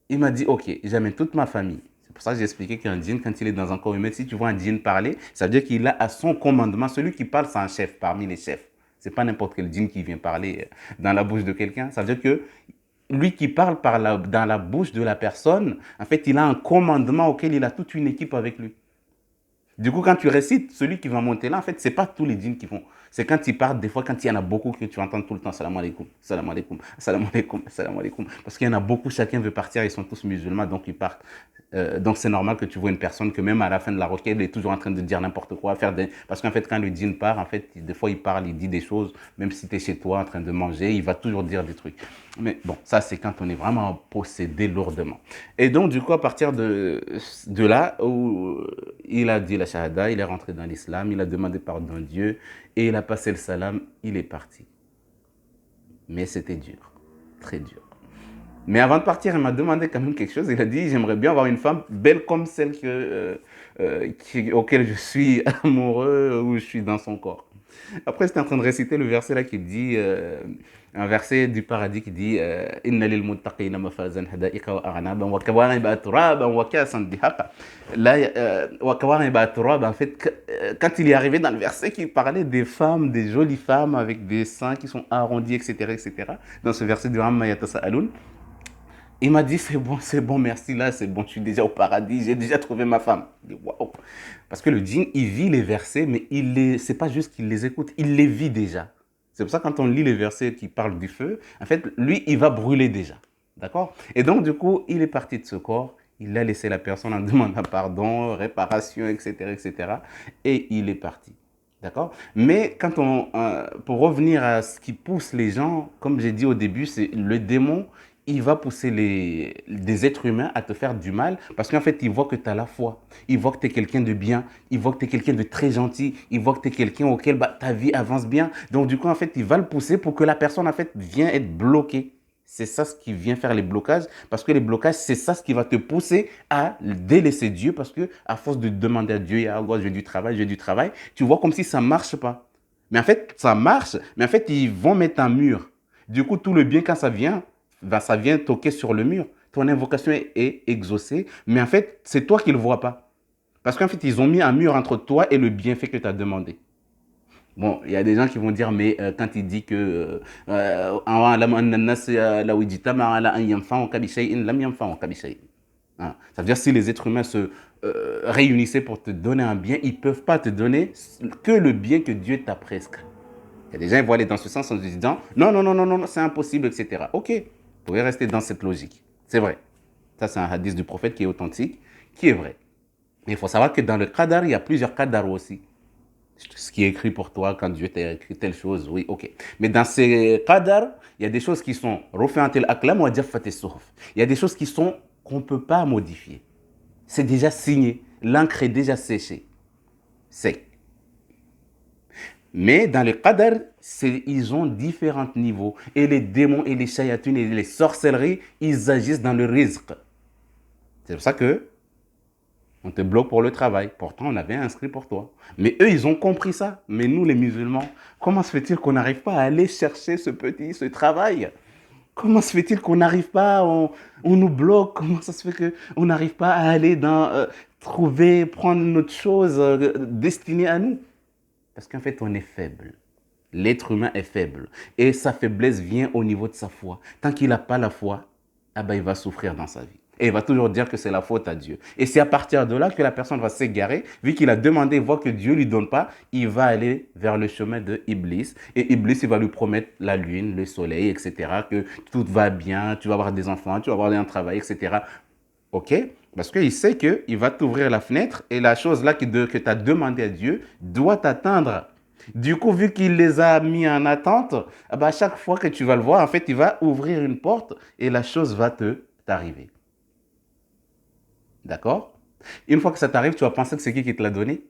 A: il m'a dit, ok, j'amène toute ma famille. C'est pour ça que j'ai expliqué qu'un djinn, quand il est dans un corps humain, si tu vois un djinn parler, ça veut dire qu'il a à son commandement, celui qui parle, c'est un chef parmi les chefs. C'est pas n'importe quel djinn qui vient parler dans la bouche de quelqu'un. Ça veut dire que lui qui parle dans la bouche de la personne, en fait, il a un commandement auquel il a toute une équipe avec lui. Du coup, quand tu récites, celui qui va monter là, en fait, ce n'est pas tous les djinns qui font. C'est quand ils partent, des fois, quand il y en a beaucoup, que tu entends tout le temps salam alaikum, salam alaikum, salam alaikum, salam alaikum. Parce qu'il y en a beaucoup, chacun veut partir, ils sont tous musulmans, donc ils partent. Donc c'est normal que tu vois une personne que même à la fin de la requête, elle est toujours en train de dire n'importe quoi, parce qu'en fait, quand le djinn part, en fait, des fois, il parle, il dit des choses, même si tu es chez toi en train de manger, il va toujours dire des trucs. Mais bon, ça, c'est quand on est vraiment possédé lourdement. Et donc, du coup, à partir de là, où il a dit la shahada, il est rentré dans l'islam, il a demandé pardon à Dieu, et il a passé le salam, il est parti. Mais c'était dur, très dur. Mais avant de partir, il m'a demandé quand même quelque chose. Il a dit, j'aimerais bien avoir une femme belle comme celle auquel je suis amoureux ou je suis dans son corps. Après, j'étais en train de réciter le verset là qui dit, un verset du paradis qui dit Inna lil muttaqina mafazan hada'iqa wa a'naban wa kawaiba turaban wa ka'san dihaqa. Là, wa kawaiba turaban, en fait, quand il est arrivé dans le verset qui parlait des femmes, des jolies femmes avec des seins qui sont arrondis, etc., etc., dans ce verset du Amma Yatasa'alun, il m'a dit, c'est bon, merci, là, c'est bon, je suis déjà au paradis, j'ai déjà trouvé ma femme. Je dis, waouh. Parce que le djinn, il vit les versets, mais c'est pas juste qu'il les écoute, il les vit déjà. C'est pour ça que quand on lit les versets qui parlent du feu, en fait, lui, il va brûler déjà. D'accord? Et donc, du coup, il est parti de ce corps, il a laissé la personne en demandant pardon, réparation, etc., etc. Et il est parti. D'accord? Mais pour revenir à ce qui pousse les gens, comme j'ai dit au début, c'est le démon, il va pousser des êtres humains à te faire du mal parce qu'en fait, il voit que tu as la foi. Il voit que tu es quelqu'un de bien. Il voit que tu es quelqu'un de très gentil. Il voit que tu es quelqu'un auquel ta vie avance bien. Donc, du coup, en fait, il va le pousser pour que la personne, en fait, vienne être bloquée. C'est ça ce qui vient faire les blocages. Parce que les blocages, c'est ça ce qui va te pousser à délaisser Dieu. Parce que à force de demander à Dieu, ah, je veux du travail, tu vois comme si ça ne marche pas. Mais en fait, ça marche. Mais en fait, ils vont mettre un mur. Du coup, tout le bien, quand ça vient, ça vient toquer sur le mur. Ton invocation est exaucée, mais en fait, c'est toi qui ne le vois pas. Parce qu'en fait, ils ont mis un mur entre toi et le bienfait que tu as demandé. Bon, il y a des gens qui vont dire, mais quand il dit que hein, ça veut dire si les êtres humains se réunissaient pour te donner un bien, ils ne peuvent pas te donner que le bien que Dieu t'a prescrit. Il y a des gens qui vont aller dans ce sens en se disant, non, non, non, non, non, c'est impossible, etc. Ok, vous pouvez rester dans cette logique. C'est vrai. Ça, c'est un hadith du prophète qui est authentique, qui est vrai. Mais il faut savoir que dans le qadar, il y a plusieurs qadar aussi. Ce qui est écrit pour toi quand Dieu t'a écrit telle chose, oui, ok. Mais dans ces qadar, il y a des choses qui sont rufi'atil aqlam wa jaffatis suhuf. Il y a des choses qu'on ne peut pas modifier. C'est déjà signé. L'encre est déjà séchée. C'est. Mais dans les qadar, ils ont différents niveaux. Et les démons et les shayatines et les sorcelleries, ils agissent dans le rizq. C'est pour ça que on te bloque pour le travail. Pourtant, on avait inscrit pour toi. Mais eux, ils ont compris ça. Mais nous, les musulmans, comment se fait-il qu'on n'arrive pas à aller chercher ce travail? Comment se fait-il qu'on n'arrive pas, on nous bloque? Comment ça se fait qu'on n'arrive pas à aller trouver, prendre notre chose destinée à nous? Parce qu'en fait, on est faible. L'être humain est faible. Et sa faiblesse vient au niveau de sa foi. Tant qu'il n'a pas la foi, ah ben, il va souffrir dans sa vie. Et il va toujours dire que c'est la faute à Dieu. Et c'est à partir de là que la personne va s'égarer. Vu qu'il a demandé, voit que Dieu ne lui donne pas, il va aller vers le chemin de Iblis. Et Iblis, il va lui promettre la lune, le soleil, etc. Que tout va bien, tu vas avoir des enfants, tu vas avoir un travail, etc. OK? Parce qu'il sait qu'il va t'ouvrir la fenêtre et la chose là que tu as demandé à Dieu doit t'atteindre. Du coup, vu qu'il les a mis en attente, ah bah, à chaque fois que tu vas le voir, en fait, il va ouvrir une porte et la chose va t'arriver. D'accord? Une fois que ça t'arrive, tu vas penser que c'est qui te l'a donné.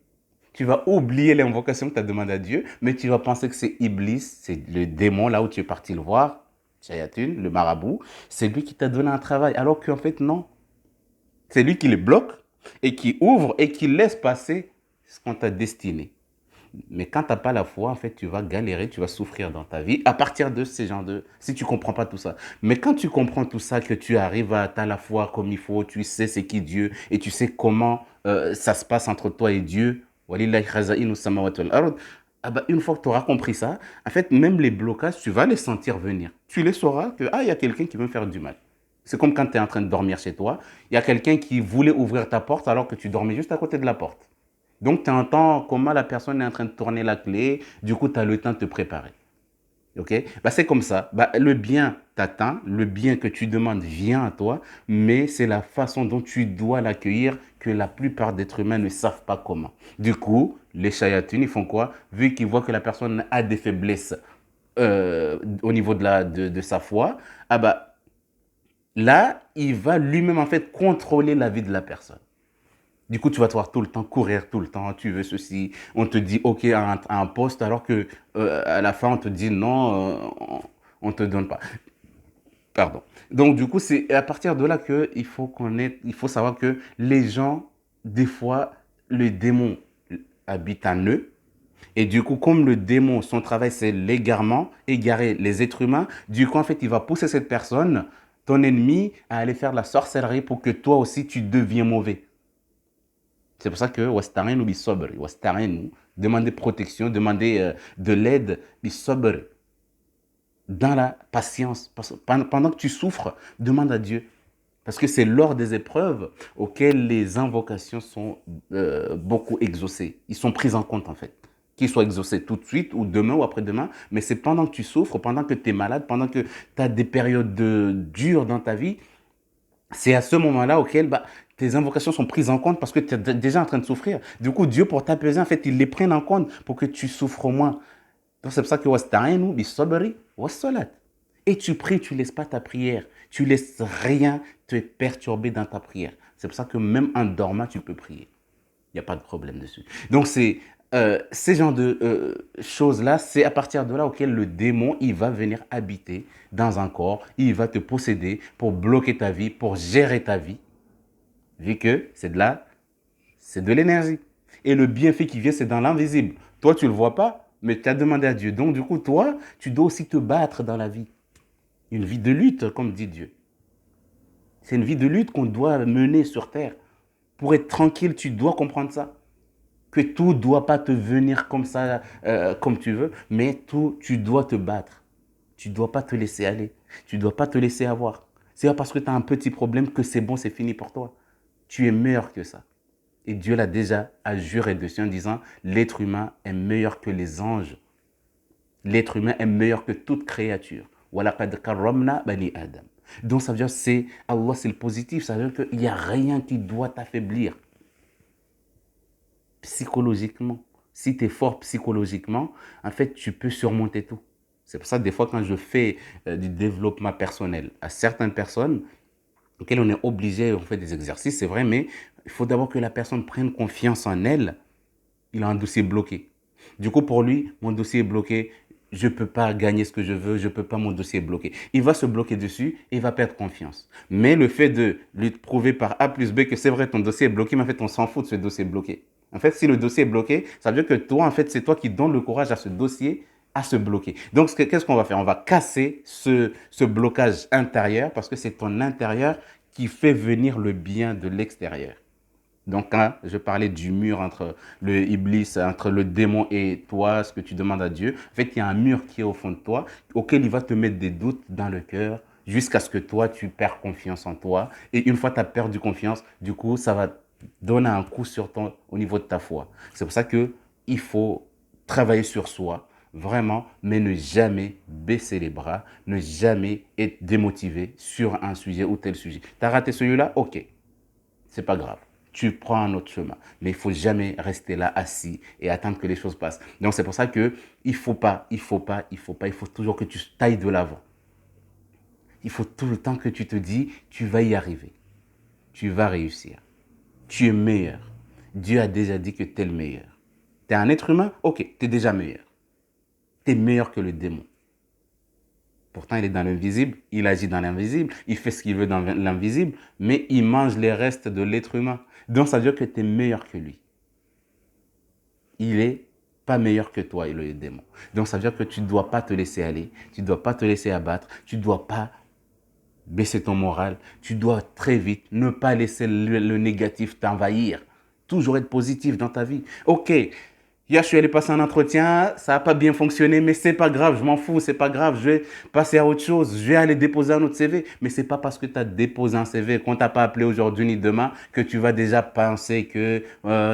A: Tu vas oublier l'invocation que tu as demandé à Dieu, mais tu vas penser que c'est Iblis, c'est le démon là où tu es parti le voir, Shayatun, le marabout, c'est lui qui t'a donné un travail. Alors qu'en fait, non. C'est lui qui les bloque et qui ouvre et qui laisse passer ce qu'on t'a destiné. Mais quand tu n'as pas la foi, en fait, tu vas galérer, tu vas souffrir dans ta vie à partir de ces gens de... Si tu ne comprends pas tout ça. Mais quand tu comprends tout ça, que tu arrives à ta la foi comme il faut, tu sais c'est qui Dieu et tu sais comment ça se passe entre toi et Dieu. Ah bah, une fois que tu auras compris ça, en fait, même les blocages, tu vas les sentir venir. Tu les sauras que, ah, il y a quelqu'un qui veut me faire du mal. C'est comme quand tu es en train de dormir chez toi, il y a quelqu'un qui voulait ouvrir ta porte alors que tu dormais juste à côté de la porte. Donc, tu entends comment la personne est en train de tourner la clé. Du coup, tu as le temps de te préparer. OK? Bah, c'est comme ça. Bah, le bien t'atteint, le bien que tu demandes vient à toi, mais c'est la façon dont tu dois l'accueillir que la plupart d'êtres humains ne savent pas comment. Du coup, les shayatines, ils font quoi? Vu qu'ils voient que la personne a des faiblesses au niveau de sa foi, ah bah, là, il va lui-même en fait contrôler la vie de la personne. Du coup, tu vas te voir tout le temps courir, tout le temps, tu veux ceci. On te dit OK à un poste alors que à la fin, on te dit non, on ne te donne pas. Pardon. Donc, du coup, c'est à partir de là qu'il faut il faut savoir que les gens, des fois, le démon habite en eux. Et du coup, comme le démon, son travail, c'est l'égarement, égarer les êtres humains, du coup, en fait, il va pousser cette personne, ton ennemi, à aller faire de la sorcellerie pour que toi aussi, tu deviens mauvais. C'est pour ça que wasta'inu bis sabr, wasta'inu, demander protection, demander de l'aide bis sabr, dans la patience. Pendant que tu souffres, demande à Dieu. Parce que c'est lors des épreuves auxquelles les invocations sont beaucoup exaucées. Ils sont pris en compte en fait. Qu'ils soient exaucés tout de suite ou demain ou après-demain, mais c'est pendant que tu souffres, pendant que tu es malade, pendant que tu as des périodes dures dans ta vie, c'est à ce moment-là auquel bah, tes invocations sont prises en compte parce que tu es déjà en train de souffrir. Du coup, Dieu, pour t'apaiser, en fait, il les prend en compte pour que tu souffres moins. Donc, c'est pour ça que wasta'inu bis-sabri was-salat. Et tu pries, tu ne laisses pas ta prière. Tu ne laisses rien te perturber dans ta prière. C'est pour ça que même en dormant, tu peux prier. Il n'y a pas de problème dessus. Donc, c'est ces genres de choses-là, c'est à partir de là auquel le démon, il va venir habiter dans un corps, il va te posséder pour bloquer ta vie, pour gérer ta vie, vu que c'est de l'énergie. Et le bienfait qui vient, c'est dans l'invisible. Toi, tu ne le vois pas, mais tu as demandé à Dieu. Donc, du coup, toi, tu dois aussi te battre dans la vie. Une vie de lutte, comme dit Dieu. C'est une vie de lutte qu'on doit mener sur terre. Pour être tranquille, tu dois comprendre ça. Que tout ne doit pas te venir comme ça, comme tu veux, mais tout, tu dois te battre. Tu ne dois pas te laisser aller. Tu ne dois pas te laisser avoir. C'est pas parce que tu as un petit problème que c'est bon, c'est fini pour toi. Tu es meilleur que ça. Et Dieu l'a déjà juré dessus en disant, l'être humain est meilleur que les anges. L'être humain est meilleur que toute créature. وَلَقَدْ كَرَّمْنَا بَنِي Adam. Donc ça veut dire c'est Allah, c'est le positif. Ça veut dire qu'il n'y a rien qui doit t'affaiblir psychologiquement. Si tu es fort psychologiquement, en fait, tu peux surmonter tout. C'est pour ça que des fois, quand je fais du développement personnel à certaines personnes, auxquelles on est obligé, on fait des exercices, c'est vrai, mais il faut d'abord que la personne prenne confiance en elle. Il a un dossier bloqué. Du coup, pour lui, mon dossier est bloqué. Je ne peux pas gagner ce que je veux, je ne peux pas, mon dossier est bloqué. Il va se bloquer dessus et il va perdre confiance. Mais le fait de lui prouver par A plus B que c'est vrai, ton dossier est bloqué, mais en fait, on s'en fout de ce dossier bloqué. En fait, si le dossier est bloqué, ça veut dire que toi, en fait, c'est toi qui donnes le courage à ce dossier à se bloquer. Donc, qu'est-ce qu'on va faire? On va casser ce blocage intérieur parce que c'est ton intérieur qui fait venir le bien de l'extérieur. Donc, quand je parlais du mur entre le Iblis, entre le démon et toi, ce que tu demandes à Dieu, en fait, il y a un mur qui est au fond de toi, auquel il va te mettre des doutes dans le cœur, jusqu'à ce que toi, tu perds confiance en toi. Et une fois que tu as perdu confiance, du coup, ça va donner un coup sur ton, au niveau de ta foi. C'est pour ça qu'il faut travailler sur soi, vraiment, mais ne jamais baisser les bras, ne jamais être démotivé sur un sujet ou tel sujet. Tu as raté celui-là? Ok, c'est pas grave. Tu prends un autre chemin. Mais il faut jamais rester là assis et attendre que les choses passent. Donc c'est pour ça que il faut toujours que tu tailles de l'avant. Il faut tout le temps que tu te dis, tu vas y arriver. Tu vas réussir. Tu es meilleur. Dieu a déjà dit que tu es le meilleur. Tu es un être humain? Ok, tu es déjà meilleur. Tu es meilleur que le démon. Pourtant, il est dans l'invisible, il agit dans l'invisible, il fait ce qu'il veut dans l'invisible, mais il mange les restes de l'être humain. Donc, ça veut dire que tu es meilleur que lui. Il est pas meilleur que toi, le démon. Donc, ça veut dire que tu ne dois pas te laisser aller, tu ne dois pas te laisser abattre, tu ne dois pas baisser ton moral, tu dois très vite ne pas laisser le négatif t'envahir. Toujours être positif dans ta vie. Ok, hier, je suis allé passer un entretien, ça n'a pas bien fonctionné, mais c'est pas grave, je m'en fous, c'est pas grave, je vais passer à autre chose, je vais aller déposer un autre CV. Mais c'est pas parce que tu as déposé un CV, qu'on t'a pas appelé aujourd'hui ni demain, que tu vas déjà penser que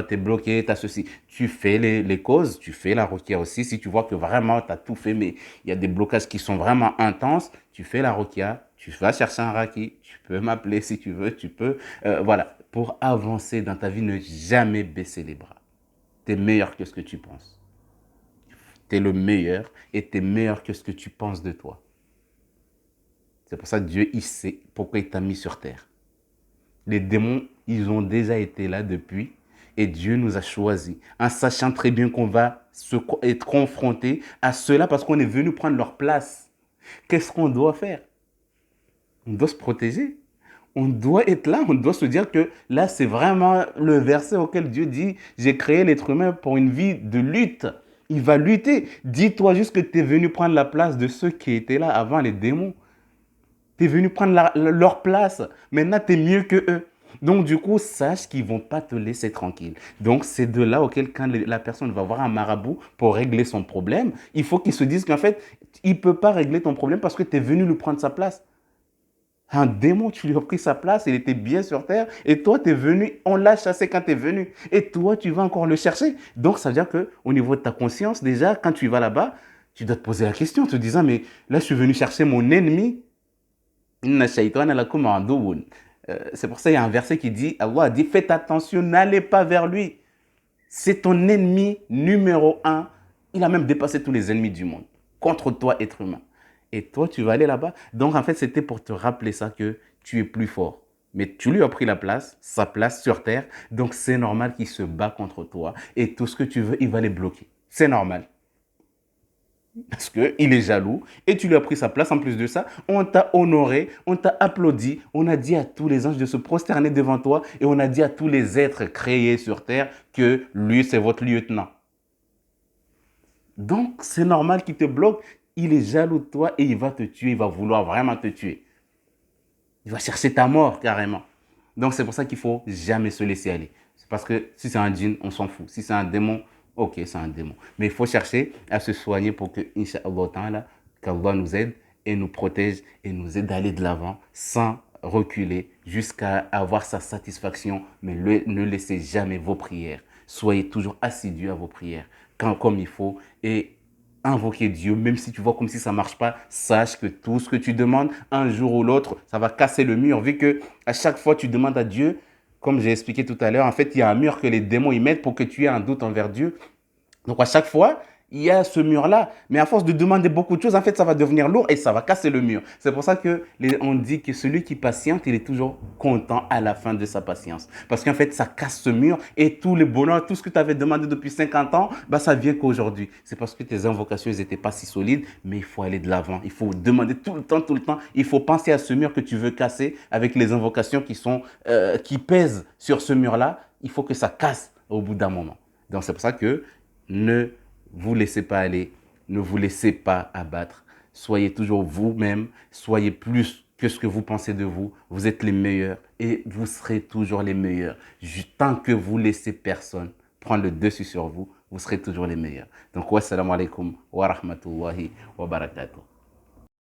A: tu es bloqué, tu as ceci. Tu fais les causes, tu fais la requête aussi. Si tu vois que vraiment tu as tout fait, mais il y a des blocages qui sont vraiment intenses, tu fais la requête, tu vas chercher un raki, tu peux m'appeler si tu veux, tu peux. Voilà, pour avancer dans ta vie, ne jamais baisser les bras. Tu es meilleur que ce que tu penses. Tu es le meilleur et tu es meilleur que ce que tu penses de toi. C'est pour ça que Dieu, il sait pourquoi il t'a mis sur terre. Les démons, ils ont déjà été là depuis et Dieu nous a choisis, en sachant très bien qu'on va être confronté à cela parce qu'on est venu prendre leur place. Qu'est-ce qu'on doit faire? On doit se protéger. On doit être là, on doit se dire que là, c'est vraiment le verset auquel Dieu dit, j'ai créé l'être humain pour une vie de lutte. Il va lutter. Dis-toi juste que tu es venu prendre la place de ceux qui étaient là avant les démons. Tu es venu prendre leur place. Maintenant, tu es mieux que eux. Donc, du coup, sache qu'ils ne vont pas te laisser tranquille. Donc, c'est de là auquel, quand la personne va voir un marabout pour régler son problème, il faut qu'il se dise qu'en fait, il ne peut pas régler ton problème parce que tu es venu lui prendre sa place. Un démon, tu lui as pris sa place, il était bien sur terre, et toi, tu es venu, on l'a chassé quand tu es venu, et toi, tu vas encore le chercher. Donc, ça veut dire qu'au niveau de ta conscience, déjà, quand tu vas là-bas, tu dois te poser la question, en te disant, mais là, je suis venu chercher mon ennemi. C'est pour ça qu'il y a un verset qui dit, Allah dit, faites attention, n'allez pas vers lui. C'est ton ennemi numéro un. Il a même dépassé tous les ennemis du monde, contre toi, être humain. Et toi, tu vas aller là-bas. Donc, en fait, c'était pour te rappeler ça, que tu es plus fort. Mais tu lui as pris la place, sa place sur terre. Donc, c'est normal qu'il se bat contre toi. Et tout ce que tu veux, il va les bloquer. C'est normal. Parce qu'il est jaloux. Et tu lui as pris sa place. En plus de ça, on t'a honoré, on t'a applaudi. On a dit à tous les anges de se prosterner devant toi. Et on a dit à tous les êtres créés sur terre que lui, c'est votre lieutenant. Donc, c'est normal qu'il te bloque. Il est jaloux de toi et il va te tuer. Il va vouloir vraiment te tuer. Il va chercher ta mort carrément. Donc, c'est pour ça qu'il ne faut jamais se laisser aller. C'est parce que si c'est un djinn, on s'en fout. Si c'est un démon, ok, c'est un démon. Mais il faut chercher à se soigner pour que, Inch'Allah, qu'Allah nous aide et nous protège et nous aide à aller de l'avant sans reculer jusqu'à avoir sa satisfaction. Mais ne laissez jamais vos prières. Soyez toujours assidus à vos prières comme il faut et invoquer Dieu, même si tu vois comme si ça ne marche pas, sache que tout ce que tu demandes, un jour ou l'autre, ça va casser le mur, vu que à chaque fois tu demandes à Dieu, comme j'ai expliqué tout à l'heure, en fait, il y a un mur que les démons y mettent pour que tu aies un doute envers Dieu. Donc à chaque fois, il y a ce mur-là, mais à force de demander beaucoup de choses, en fait, ça va devenir lourd et ça va casser le mur. C'est pour ça que on dit que celui qui patiente, il est toujours content à la fin de sa patience. Parce qu'en fait, ça casse ce mur et tout le bonheur, tout ce que tu avais demandé depuis 50 ans, bah, ça vient qu'aujourd'hui. C'est parce que tes invocations, elles n'étaient pas si solides, mais il faut aller de l'avant. Il faut demander tout le temps, tout le temps. Il faut penser à ce mur que tu veux casser avec les invocations qui pèsent sur ce mur-là. Il faut que ça casse au bout d'un moment. Donc, c'est pour ça que ne vous laissez pas aller, ne vous laissez pas abattre. Soyez toujours vous-même, soyez plus que ce que vous pensez de vous. Vous êtes les meilleurs et vous serez toujours les meilleurs. Tant que vous laissez personne prendre le dessus sur vous, vous serez toujours les meilleurs. Donc, wassalamu alaikum wa rahmatullahi wa barakatuh.